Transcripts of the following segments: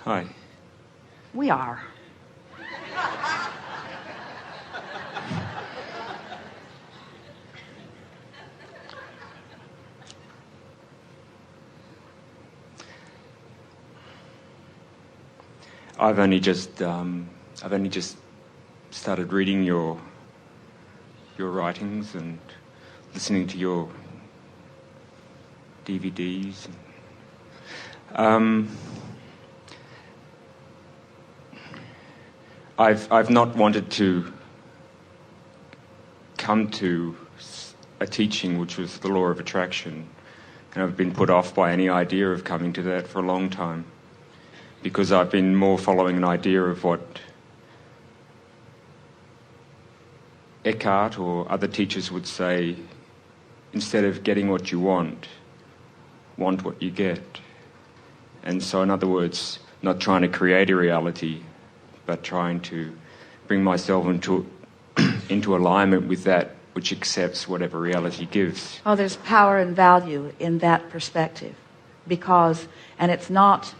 Hi. We are. I've only just started reading your writings and listening to your DVDs. I've not wanted to come to a teaching which was the law of attraction, and I've been put off by any idea of coming to that for a long time, because I've been more following an idea of what Eckhart or other teachers would say: instead of getting what you want what you get. And so, in other words, not trying to create a reality, but trying to bring myself into alignment with that which accepts whatever reality gives. Oh, there's power and value in that perspective, and it's not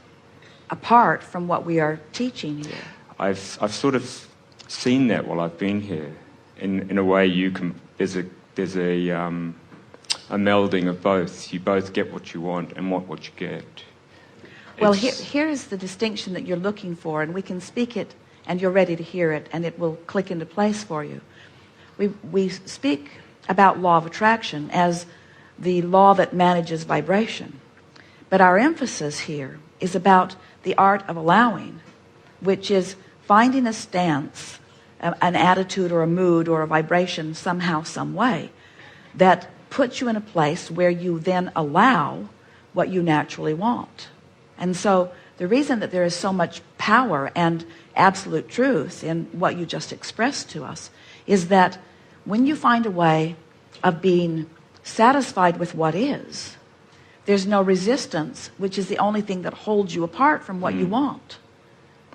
apart from what we are teaching here. I've sort of seen that while I've been here. In a way, there's a melding of both. You both get what you want and want what you get. Well, here is the distinction that you're looking for, and we can speak it, and you're ready to hear it, and it will click into place for you. We speak about law of attraction as the law that manages vibration. But our emphasis here is about the art of allowing, which is finding a stance, an attitude or a mood or a vibration somehow, some way, that puts you in a place where you then allow what you naturally want. And so the reason that there is so much power and absolute truth in what you just expressed to us is that when you find a way of being satisfied with what is, there's no resistance, which is the only thing that holds you apart from what you want.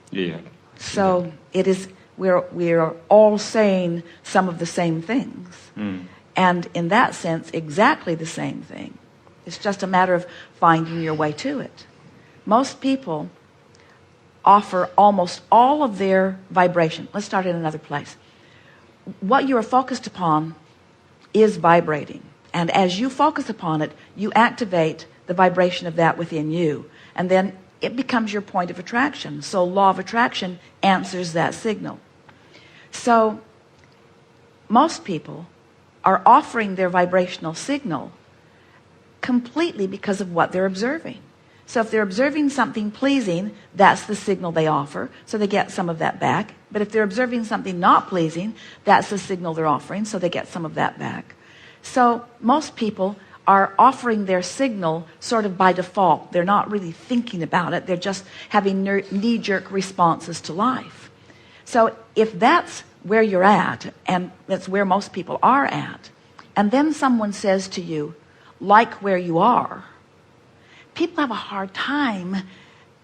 Yeah. So it is, we're all saying some of the same things. And in that sense, exactly the same thing. It's just a matter of finding your way to it. Most people offer almost all of their vibration. Let's start in another place. What you are focused upon is vibrating. And as you focus upon it, you activate the vibration of that within you. And then it becomes your point of attraction. So law of attraction answers that signal. So most people are offering their vibrational signal completely because of what they're observing. So if they're observing something pleasing, that's the signal they offer, so they get some of that back. But if they're observing something not pleasing, that's the signal they're offering, so they get some of that back. So most people are offering their signal sort of by default. They're not really thinking about it. They're just having knee-jerk responses to life. So if that's where you're at, and that's where most people are at, and then someone says to you, like where you are, people have a hard time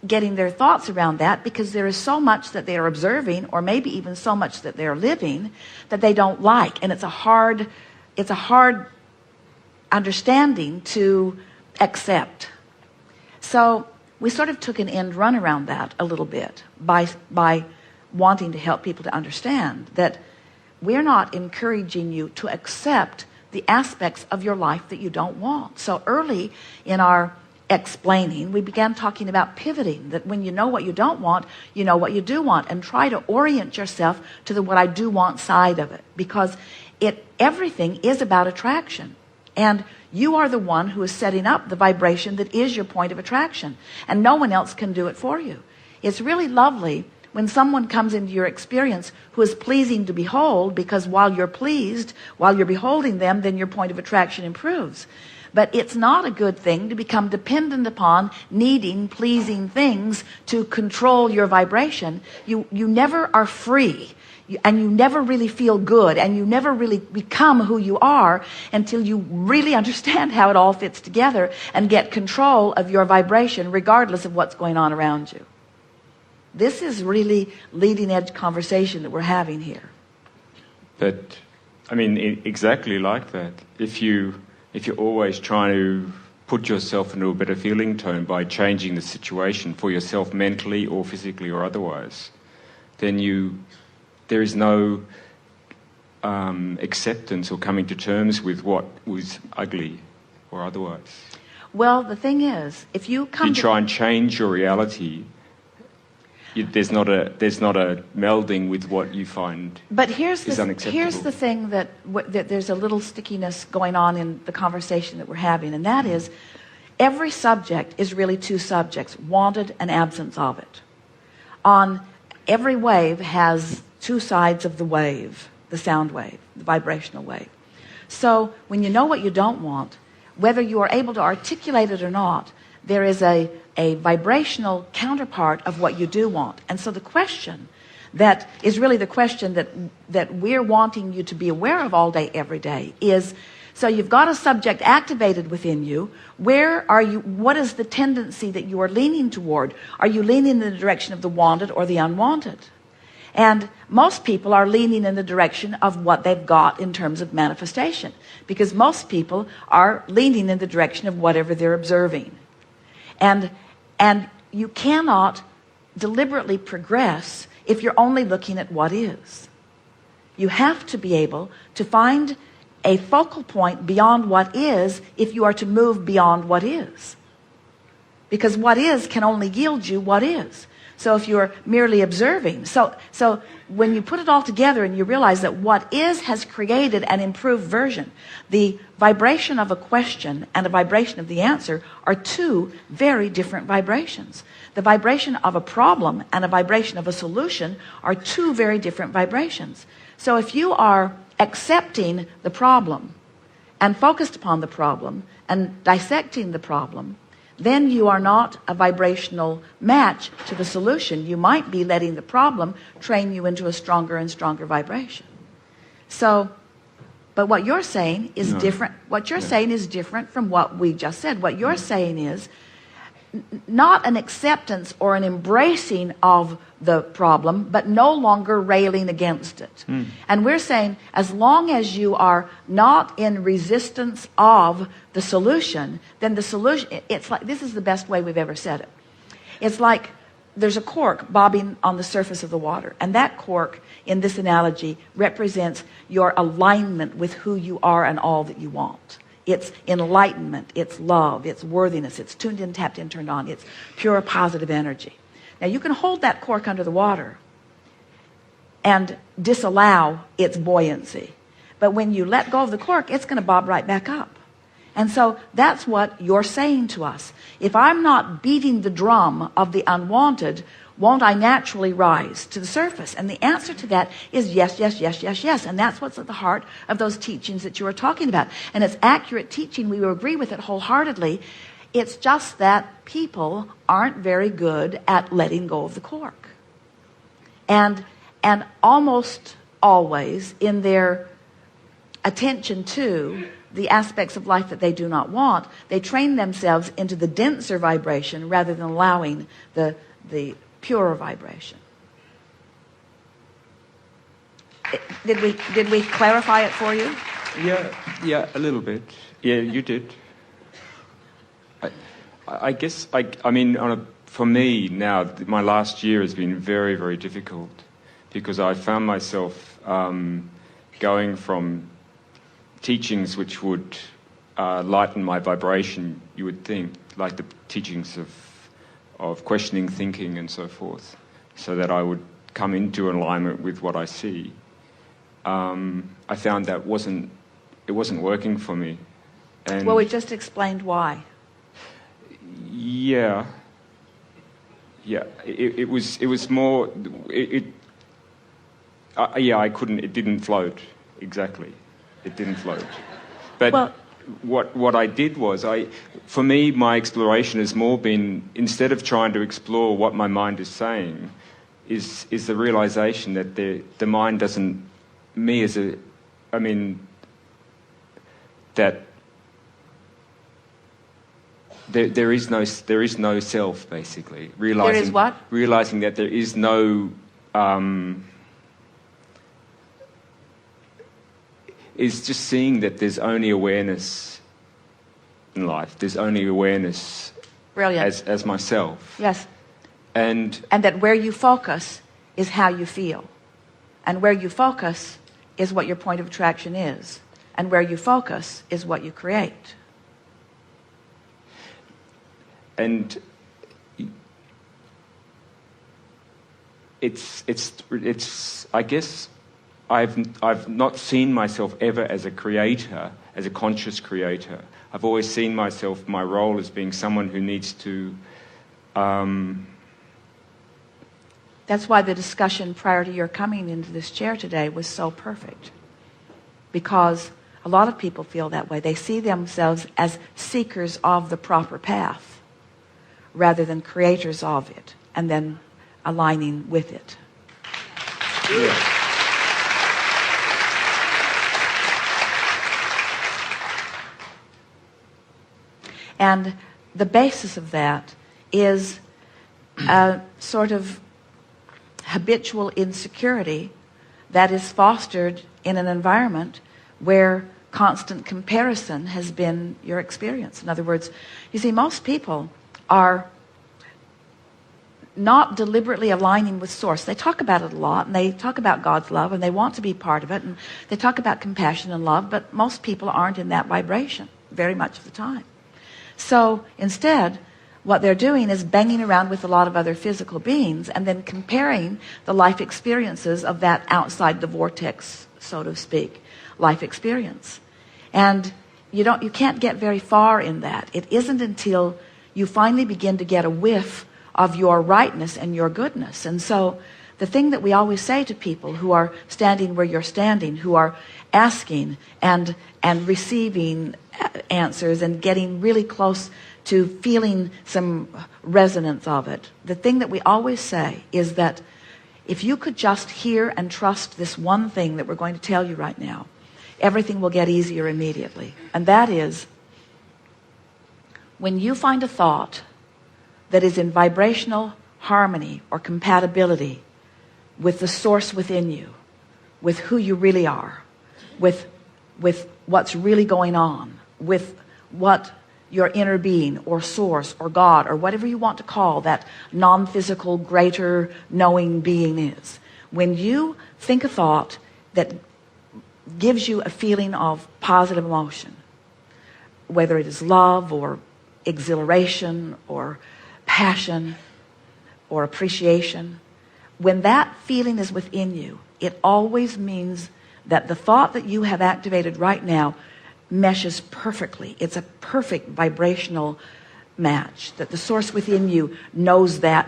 getting their thoughts around that, because there is so much that they are observing, or maybe even so much that they're living, that they don't like. And it's a hard understanding to accept. So we sort of took an end run around that a little bit by wanting to help people to understand that we're not encouraging you to accept the aspects of your life that you don't want. So early in our explaining, we began talking about pivoting, that when you know what you don't want, you know what you do want, and try to orient yourself to the what I do want side of it, because everything is about attraction, and you are the one who is setting up the vibration that is your point of attraction, and no one else can do it for you. It's really lovely when someone comes into your experience who is pleasing to behold, because while you're pleased, while you're beholding them, then your point of attraction improves. But it's not a good thing to become dependent upon needing pleasing things to control your vibration. You never are free, and you never really feel good, and you never really become who you are until you really understand how it all fits together and get control of your vibration regardless of what's going on around you. This is really leading edge conversation that we're having here. But, I mean, exactly like that. If you're always trying to put yourself into a better feeling tone by changing the situation for yourself mentally or physically or otherwise, then there is no acceptance or coming to terms with what was ugly or otherwise. Well, the thing is, if you come you try and change your reality, there's not a melding with what you find is unacceptable. Here's the thing that there's a little stickiness going on in the conversation that we're having, and that is every subject is really two subjects, wanted and absence of it. Every wave has two sides of the wave, the sound wave, the vibrational wave. So when you know what you don't want, whether you are able to articulate it or not, there is a vibrational counterpart of what you do want. And so the question that is really the question that we're wanting you to be aware of all day, every day is, so you've got a subject activated within you. Where are you? What is the tendency that you are leaning toward? Are you leaning in the direction of the wanted or the unwanted? And most people are leaning in the direction of what they've got in terms of manifestation, because most people are leaning in the direction of whatever they're observing. And you cannot deliberately progress if you're only looking at what is. You have to be able to find a focal point beyond what is if you are to move beyond what is. Because what is can only yield you what is. So if you're merely observing, so when you put it all together and you realize that what is has created an improved version, the vibration of a question and the vibration of the answer are two very different vibrations. The vibration of a problem and a vibration of a solution are two very different vibrations. So if you are accepting the problem and focused upon the problem and dissecting the problem, then you are not a vibrational match to the solution. You might be letting the problem train you into a stronger and stronger vibration. So, but what you're saying is different. What you're saying is different from what we just said. What you're saying is not an acceptance or an embracing of the problem, but no longer railing against it. And we're saying as long as you are not in resistance of the solution, then the solution, it's like, this is the best way we've ever said it. It's like there's a cork bobbing on the surface of the water, and that cork in this analogy represents your alignment with who you are and all that you want. It's enlightenment, it's love, it's worthiness, it's tuned in, tapped in, turned on, it's pure positive energy. Now you can hold that cork under the water and disallow its buoyancy. But when you let go of the cork, it's going to bob right back up. And so that's what you're saying to us. If I'm not beating the drum of the unwanted, won't I naturally rise to the surface? And the answer to that is yes, yes, yes, yes, yes. And that's what's at the heart of those teachings that you were talking about. And it's accurate teaching. We will agree with it wholeheartedly. It's just that people aren't very good at letting go of the cork. And almost always in their attention to the aspects of life that they do not want, they train themselves into the denser vibration rather than allowing the purer vibration. Did we clarify it for you? Yeah, a little bit. Yeah, you did. I guess, I mean, for me now, my last year has been very, very difficult because I found myself going from teachings which would lighten my vibration, you would think, like the teachings of questioning thinking and so forth, so that I would come into alignment with what I see. I found that it wasn't working for me. And well, we just explained why. Yeah. It was more. I couldn't. It didn't float exactly. It didn't float. But well, what I did was, for me, my exploration has more been, instead of trying to explore what my mind is saying, is the realization that the mind doesn't, that there is no self, basically. There is what? Realizing that there is no is just seeing that there's only awareness in life. There's only awareness. Brilliant. As myself. Yes. And that where you focus is how you feel. And where you focus is what your point of attraction is. And where you focus is what you create. And it's I guess I've not seen myself ever as a creator, as a conscious creator. I've always seen myself, my role as being someone who needs to... That's why the discussion prior to your coming into this chair today was so perfect. Because a lot of people feel that way. They see themselves as seekers of the proper path rather than creators of it and then aligning with it. Yeah. And the basis of that is a sort of habitual insecurity that is fostered in an environment where constant comparison has been your experience. In other words, you see, most people are not deliberately aligning with Source. They talk about it a lot, and they talk about God's love, and they want to be part of it, and they talk about compassion and love, but most people aren't in that vibration very much of the time. So instead, what they're doing is banging around with a lot of other physical beings and then comparing the life experiences of that outside the vortex, so to speak, life experience. And you can't get very far in that. It isn't until you finally begin to get a whiff of your rightness and your goodness. And so the thing that we always say to people who are standing where you're standing, who are asking and receiving answers and getting really close to feeling some resonance of it, the thing that we always say is that if you could just hear and trust this one thing that we're going to tell you right now, everything will get easier immediately. And that is, when you find a thought that is in vibrational harmony or compatibility with the Source within you, with who you really are, with what's really going on, with what your inner being or Source or God or whatever you want to call that non-physical greater knowing being is. When you think a thought that gives you a feeling of positive emotion, whether it is love or exhilaration or passion or appreciation, when that feeling is within you, it always means that the thought that you have activated right now meshes perfectly. It's a perfect vibrational match, that the Source within you knows that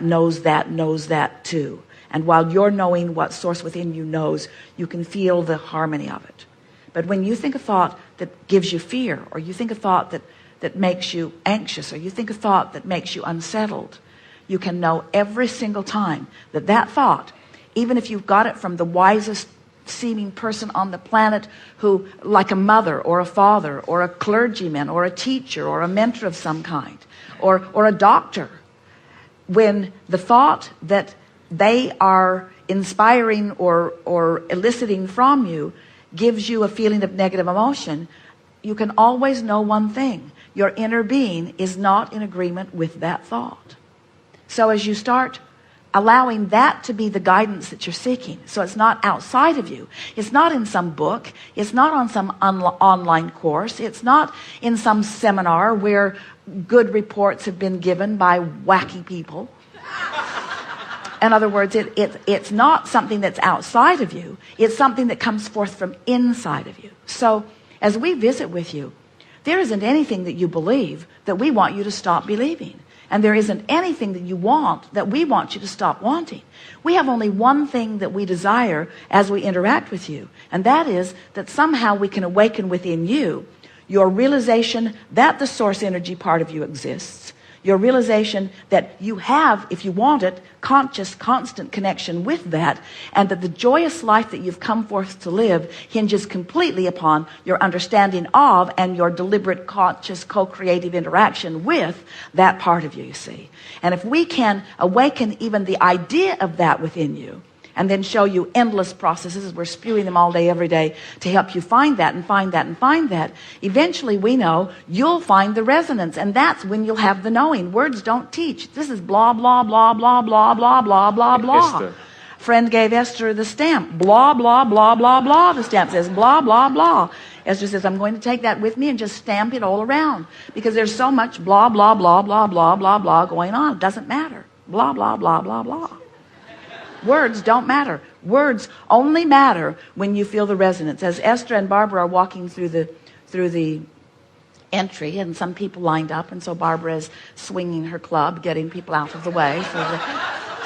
too. And while you're knowing what Source within you knows, you can feel the harmony of it. But when you think a thought that gives you fear, or you think a thought that makes you anxious, or you think a thought that makes you unsettled, you can know every single time that thought, even if you've got it from the wisest seeming person on the planet, who, like a mother or a father or a clergyman or a teacher or a mentor of some kind, or a doctor, when the thought that they are inspiring or eliciting from you gives you a feeling of negative emotion, you can always know one thing: your inner being is not in agreement with that thought. So as you start allowing that to be the guidance that you're seeking, so it's not outside of you, it's not in some book, it's not on some online course, it's not in some seminar where good reports have been given by wacky people. In other words, it's not something that's outside of you, it's something that comes forth from inside of you. So as we visit with you, there isn't anything that you believe that we want you to stop believing. And there isn't anything that you want that we want you to stop wanting. We have only one thing that we desire as we interact with you, and that is that somehow we can awaken within you your realization that the Source energy part of you exists, your realization that you have, if you want it, conscious, constant connection with that, and that the joyous life that you've come forth to live hinges completely upon your understanding of and your deliberate, conscious, co-creative interaction with that part of you, you see. And if we can awaken even the idea of that within you, and then show you endless processes. We're spewing them all day, every day to help you find that and find that and find that. Eventually, we know you'll find the resonance, and that's when you'll have the knowing. Words don't teach. This is blah, blah, blah, blah, blah, blah, blah, blah, blah. Esther. Friend gave Esther the stamp. Blah, blah, blah, blah, blah. The stamp says blah, blah, blah. Esther says, I'm going to take that with me and just stamp it all around, because there's so much blah, blah, blah, blah, blah, blah, blah going on. It doesn't matter. Blah, blah, blah, blah, blah. Words don't matter. Words only matter when you feel the resonance. As Esther and Barbara are walking through the entry, and some people lined up, and so Barbara is swinging her club, getting people out of the way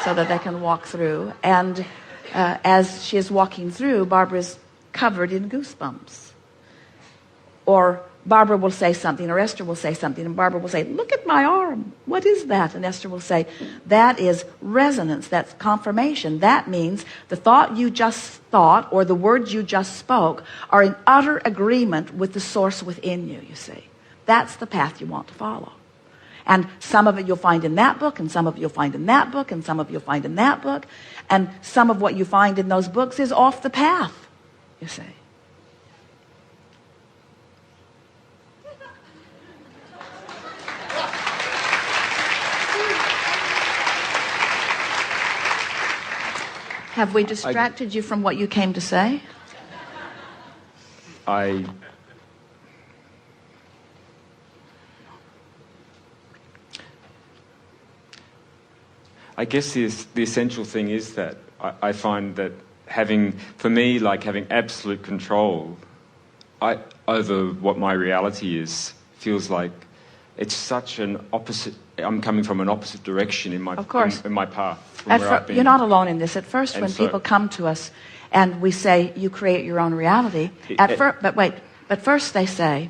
so that they can walk through. And as she is walking through, Barbara is covered in goosebumps. Or Barbara will say something, or Esther will say something, and Barbara will say, look at my arm. What is that? And Esther will say, that is resonance. That's confirmation. That means the thought you just thought or the words you just spoke are in utter agreement with the source within you, you see. That's the path you want to follow. And some of it you'll find in that book, and some of it you'll find in that book, and some of it you'll find in that book. And some of what you find in those books is off the path, you see. Have we distracted you from what you came to say? I guess the essential thing is that I find that having absolute control over what my reality is feels like it's such an opposite. I'm coming from an opposite direction in my in my path. You're not alone in this. At first, when people come to us and we say you create your own reality, but first they say,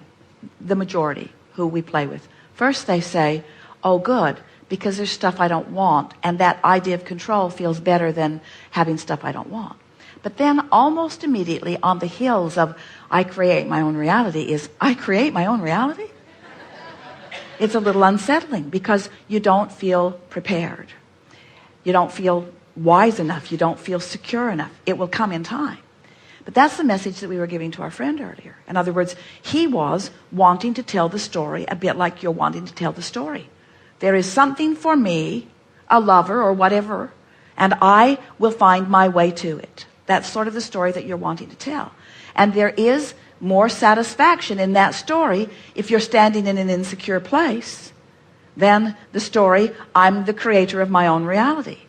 the majority who we play with, first they say, oh good, because there's stuff I don't want, and that idea of control feels better than having stuff I don't want. But then almost immediately on the heels of I create my own reality is I create my own reality. It's a little unsettling because you don't feel prepared. You don't feel wise enough. You don't feel secure enough. It will come in time. But that's the message that we were giving to our friend earlier. In other words, he was wanting to tell the story a bit like you're wanting to tell the story. There is something for me, a lover or whatever, and I will find my way to it. That's sort of the story that you're wanting to tell. And there is more satisfaction in that story if you're standing in an insecure place than the story, I'm the creator of my own reality.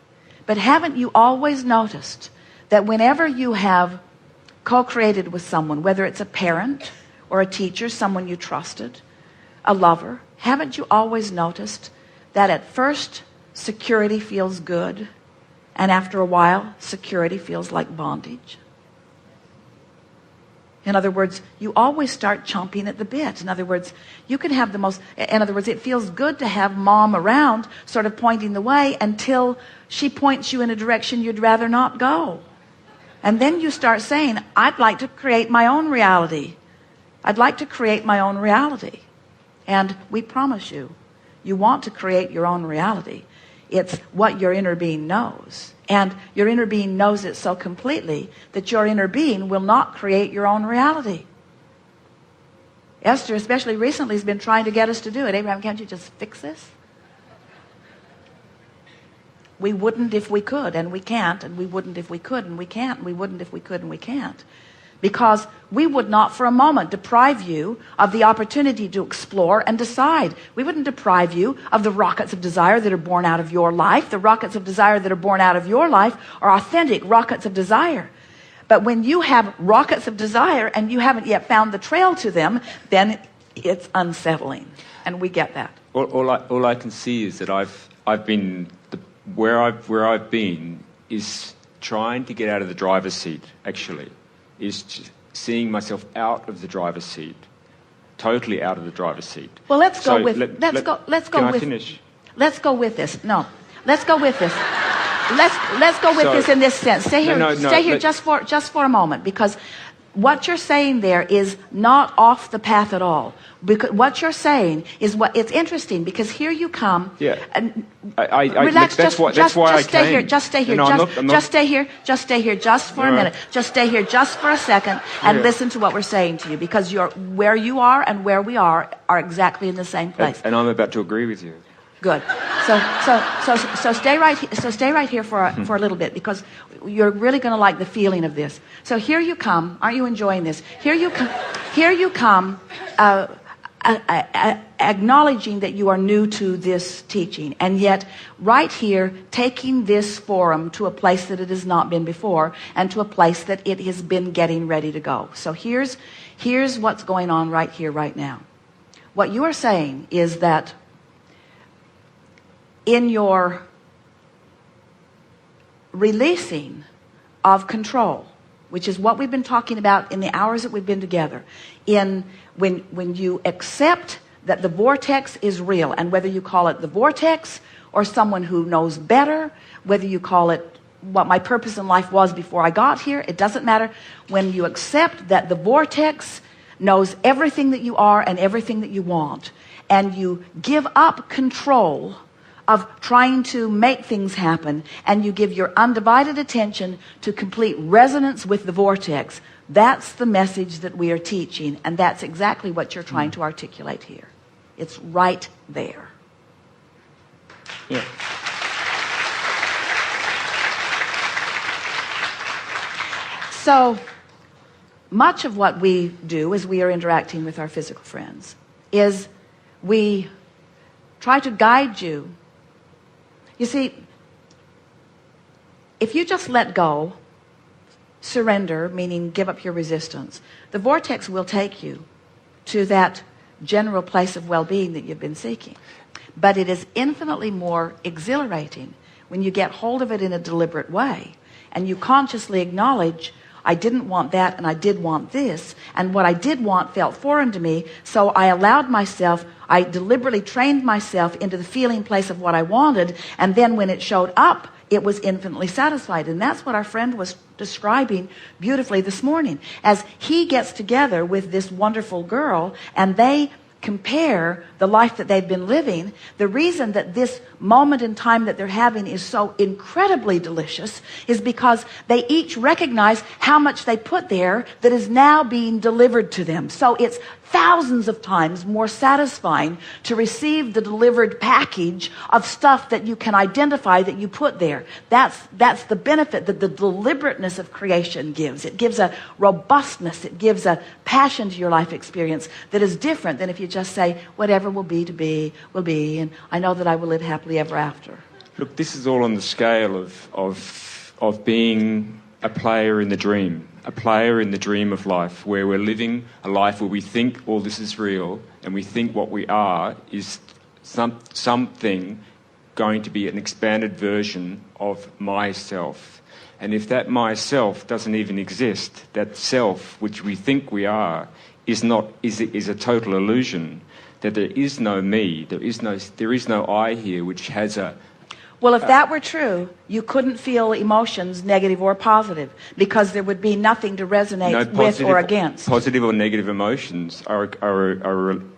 But haven't you always noticed that whenever you have co-created with someone, whether it's a parent or a teacher, someone you trusted, a lover, haven't you always noticed that at first security feels good, and after a while security feels like bondage? In other words, you always start chomping at the bit. In other words, you can have it feels good to have mom around, sort of pointing the way, until she points you in a direction you'd rather not go. And then you start saying, I'd like to create my own reality. I'd like to create my own reality. And we promise you, you want to create your own reality. It's what your inner being knows. And your inner being knows it so completely that your inner being will not create your own reality. Esther, especially recently, has been trying to get us to do it. Abraham, can't you just fix this? We wouldn't if we could, and we can't. And we wouldn't if we could, and we can't. And we wouldn't if we could, and we can't. Because we would not for a moment deprive you of the opportunity to explore and decide. We wouldn't deprive you of the rockets of desire that are born out of your life. The rockets of desire that are born out of your life are authentic rockets of desire. But when you have rockets of desire and you haven't yet found the trail to them, then it's unsettling. And we get that. All I can see is that I've been where I've been is trying to get out of the driver's seat, actually. Is seeing myself out of the driver's seat, totally out of the driver's seat. Well, let's go with this. No, let's go with this. Let's go with this in this sense. Stay here, just for a moment, because what you're saying there is not off the path at all. Because what you're saying is it's interesting, because here you come. Yeah. And relax. That's why I stay came. here. Just stay here. No, Just stay here. Just stay here. Just for a minute. Just stay here just for a second and listen to what we're saying to you, because where you are and where we are exactly in the same place. And I'm about to agree with you. Good. So stay right. So stay right here for a little bit, because you're really going to like the feeling of this. So here you come. Aren't you enjoying this? Here you come. Here you come. Acknowledging that you are new to this teaching, and yet right here taking this forum to a place that it has not been before, and to a place that it has been getting ready to go. So here's what's going on right here, right now. What you are saying is that in your releasing of control, which is what we've been talking about in the hours that we've been together, when you accept that the vortex is real, and whether you call it the vortex or someone who knows better, whether you call it what my purpose in life was before I got here, it doesn't matter. When you accept that the vortex knows everything that you are and everything that you want, and you give up control of trying to make things happen, and you give your undivided attention to complete resonance with the vortex, that's the message that we are teaching, and that's exactly what you're trying to articulate here. It's right there. Yeah. So much of what we do as we are interacting with our physical friends is we try to guide you. You see, if you just let go, surrender, meaning give up your resistance, the vortex will take you to that general place of well-being that you've been seeking. But it is infinitely more exhilarating when you get hold of it in a deliberate way, and you consciously acknowledge, I didn't want that and I did want this, and what I did want felt foreign to me, so I allowed myself, I deliberately trained myself into the feeling place of what I wanted, and then when it showed up, it was infinitely satisfied. And that's what our friend was describing beautifully this morning. As he gets together with this wonderful girl, and they compare the life that they've been living, the reason that this moment in time that they're having is so incredibly delicious is because they each recognize how much they put there that is now being delivered to them. So it's thousands of times more satisfying to receive the delivered package of stuff that you can identify that you put there. That's the benefit that the deliberateness of creation gives. It gives a robustness, it gives a passion to your life experience that is different than if you just say, whatever will be to be, will be, and I know that I will live happily ever after. Look, this is all on the scale of being a player in the dream. A player in the dream of life, where we're living a life where we think all this is real, and we think what we are is something going to be an expanded version of myself. And if that myself doesn't even exist, that self which we think we are is a total illusion. That there is no me, there is no I here, which has a. Well, if that were true, you couldn't feel emotions, negative or positive, because there would be nothing to resonate with or against. Positive or negative emotions are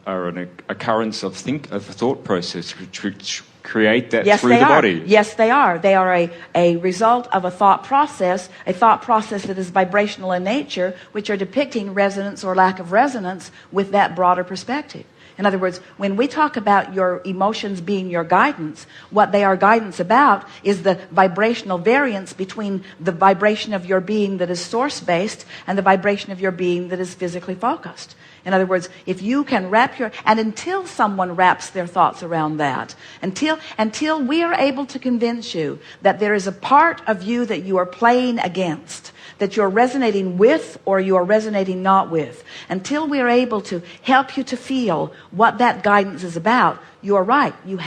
an occurrence of thought process, which create that through the body. Yes, they are. They are a result of a thought process that is vibrational in nature, which are depicting resonance or lack of resonance with that broader perspective. In other words, when we talk about your emotions being your guidance, what they are guidance about is the vibrational variance between the vibration of your being that is source-based and the vibration of your being that is physically focused. In other words, if you can and until someone wraps their thoughts around that, until we are able to convince you that there is a part of you that you are playing against, that you're resonating with or you are resonating not with, until we are able to help you to feel what that guidance is about, you are right. You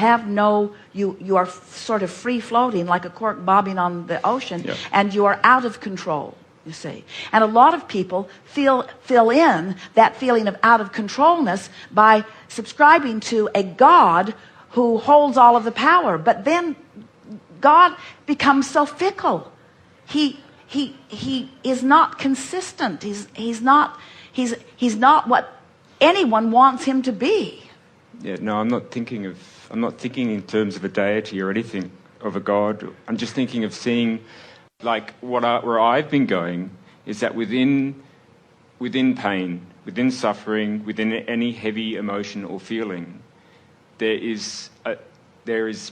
are sort of free floating like a cork bobbing on the ocean, yeah. And you are out of control, you see. And a lot of people fill in that feeling of out of controlness by subscribing to a God who holds all of the power. But then God becomes so fickle. he is not consistent. He's not what anyone wants him to be. Yeah, no, I'm not thinking in terms of a deity or anything, of a god. I'm just thinking of seeing, like, where I've been going is that within pain, within suffering, within any heavy emotion or feeling, there is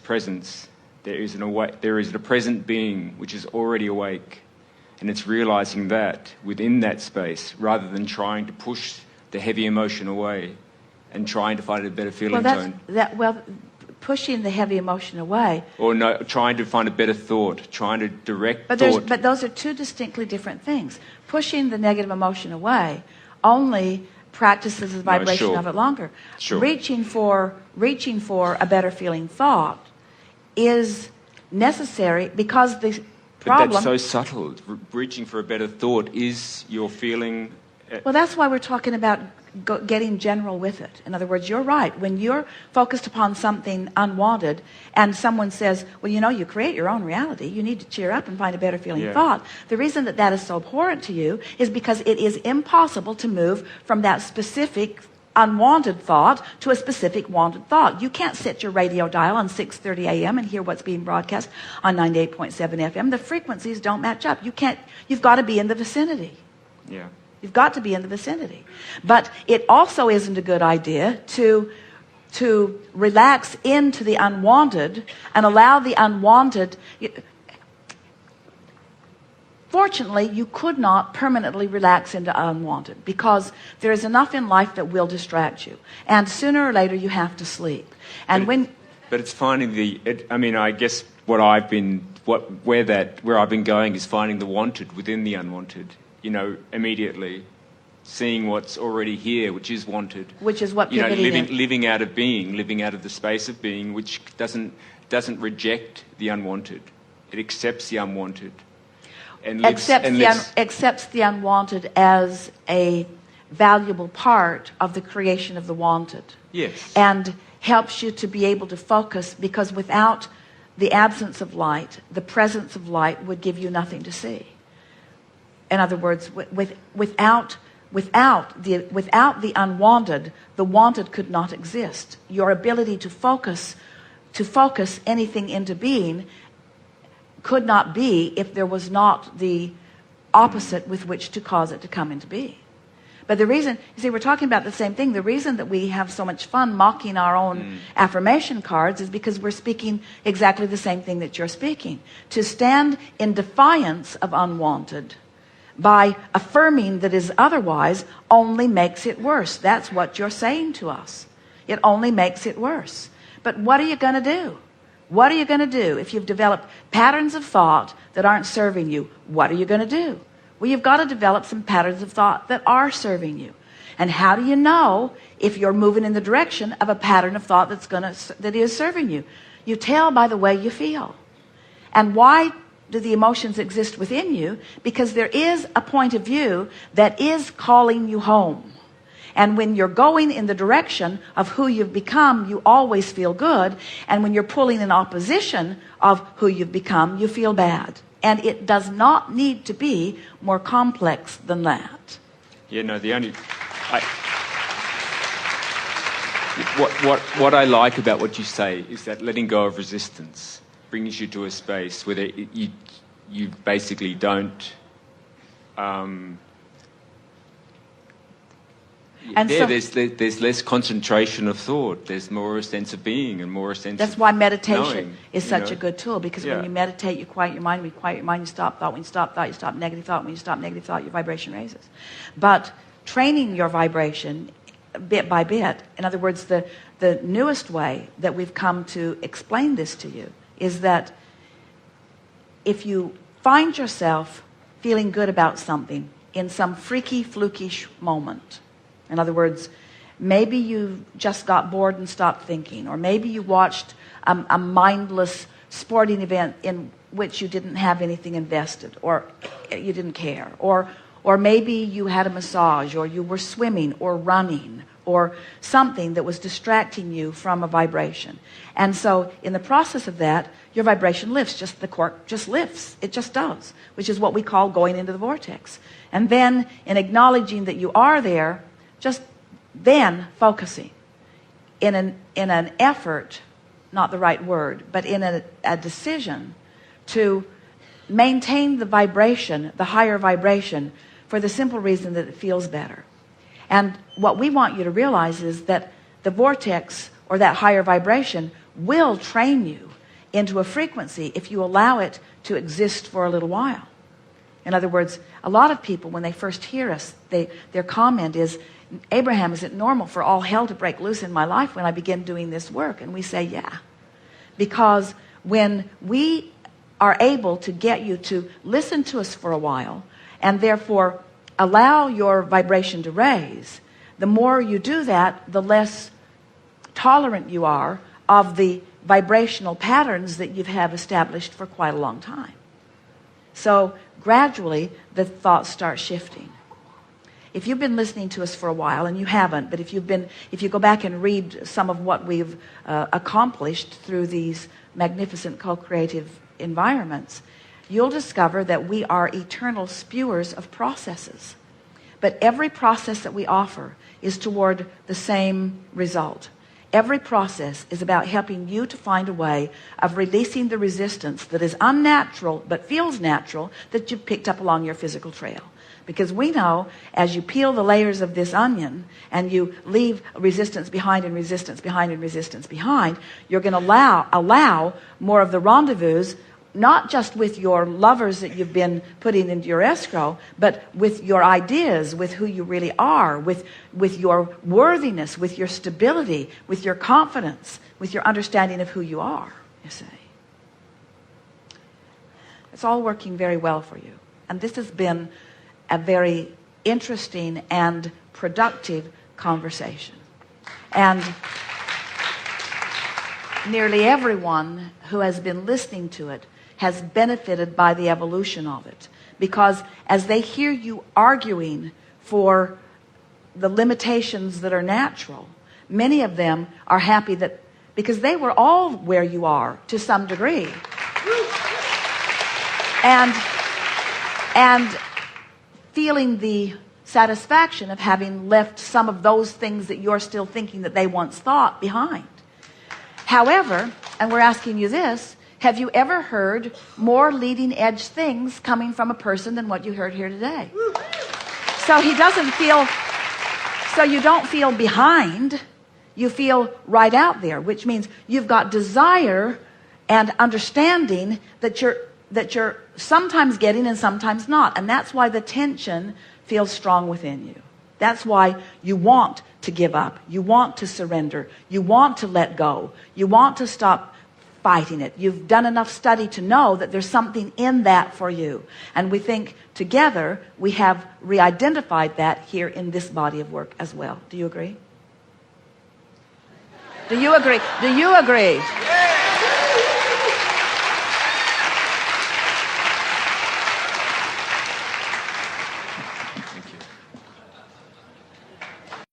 presence. There is a present being which is already awake, and it's realizing that within that space, rather than trying to push the heavy emotion away and trying to find a better feeling tone. Pushing the heavy emotion away. Or no, trying to find a better thought, trying to direct thought. But those are two distinctly different things. Pushing the negative emotion away only practices the vibration of it longer. Sure. Reaching for a better feeling thought is necessary because the problem... But that's so subtle. Reaching for a better thought is your feeling... Well, that's why we're talking about getting general with it. In other words, you're right. When you're focused upon something unwanted and someone says, well, you create your own reality. You need to cheer up and find a better feeling thought. The reason that is so abhorrent to you is because it is impossible to move from that specific unwanted thought to a specific wanted thought. You can't set your radio dial on 6:30 a.m. and hear what's being broadcast on 98.7 FM. The frequencies don't match up. You've got to be in the vicinity. Yeah. You've got to be in the vicinity. But it also isn't a good idea to relax into the unwanted and allow the unwanted... Fortunately, you could not permanently relax into unwanted because there is enough in life that will distract you. And sooner or later, you have to sleep. And But it's finding I guess where I've been going is finding the wanted within the unwanted. Immediately seeing what's already here, which is wanted. Which is what living out of being, living out of the space of being, which doesn't reject the unwanted. It accepts the unwanted. And accepts the unwanted as a valuable part of the creation of the wanted. Yes. And helps you to be able to focus, because without the absence of light, the presence of light would give you nothing to see. In other words, without the unwanted, the wanted could not exist. Your ability to focus anything into being could not be if there was not the opposite with which to cause it to come into being. But the reason, we're talking about the same thing. The reason that we have so much fun mocking our own affirmation cards is because we're speaking exactly the same thing that you're speaking. To stand in defiance of unwanted by affirming that is otherwise only makes it worse. That's what you're saying to us. It only makes it worse. But what are you going to do? What are you going to do if you've developed patterns of thought that aren't serving you? What are you going to do? Well, you've got to develop some patterns of thought that are serving you. And how do you know if you're moving in the direction of a pattern of thought that is serving you? You tell by the way you feel. And why do the emotions exist within you? Because there is a point of view that is calling you home. And when you're going in the direction of who you've become, you always feel good. And when you're pulling in opposition of who you've become, you feel bad. And it does not need to be more complex than that. Yeah, no, what I like about what you say is that letting go of resistance brings you to a space where you basically don't... there's less concentration of thought. There's more a sense of being and more a sense That's of why meditation knowing, is such a good tool, because when you meditate, you quiet your mind. When you quiet your mind, you stop thought. When you stop thought, you stop negative thought. When you stop negative thought, your vibration raises. But training your vibration bit by bit, in other words, the newest way that we've come to explain this to you is that if you find yourself feeling good about something in some freaky, flukish moment, in other words, maybe you just got bored and stopped thinking, or maybe you watched a mindless sporting event in which you didn't have anything invested, or you didn't care, or maybe you had a massage, or you were swimming or running or something that was distracting you from a vibration. And so in the process of that, your vibration lifts. Just the cork just lifts. It just does, which is what we call going into the vortex. And then in acknowledging that you are there, just then focusing in an effort, not the right word, but in a decision to maintain the vibration, the higher vibration, for the simple reason that it feels better. And what we want you to realize is that the vortex, or that higher vibration, will train you into a frequency if you allow it to exist for a little while. In other words, a lot of people, when they first hear us, their comment is, Abraham, is it normal for all hell to break loose in my life when I begin doing this work? And we say, yeah. Because when we are able to get you to listen to us for a while, and therefore allow your vibration to raise, the more you do that, the less tolerant you are of the vibrational patterns that you have established for quite a long time. So gradually the thoughts start shifting. If you've been listening to us for a while, and you haven't, but if you go back and read some of what we've accomplished through these magnificent co-creative environments, you'll discover that we are eternal spewers of processes. But every process that we offer is toward the same result. Every process is about helping you to find a way of releasing the resistance that is unnatural but feels natural that you've picked up along your physical trail. Because we know as you peel the layers of this onion and you leave resistance behind and resistance behind and resistance behind, you're going to allow more of the rendezvous, not just with your lovers that you've been putting into your escrow, but with your ideas, with who you really are, with your worthiness, with your stability, with your confidence, with your understanding of who you are, you see. It's all working very well for you. And this has been a very interesting and productive conversation. And nearly everyone who has been listening to it has benefited by the evolution of it. Because as they hear you arguing for the limitations that are natural, many of them are happy that, because they were all where you are to some degree. And feeling the satisfaction of having left some of those things that you're still thinking that they once thought behind. However, and we're asking you this, have you ever heard more leading edge things coming from a person than what you heard here today? So you don't feel behind, you feel right out there, which means you've got desire and understanding that you're sometimes getting and sometimes not. And that's why the tension feels strong within you. That's why you want to give up. You want to surrender. You want to let go. You want to stop fighting it. You've done enough study to know that there's something in that for you. And we think together we have re-identified that here in this body of work as well. Do you agree? Do you agree? Do you agree?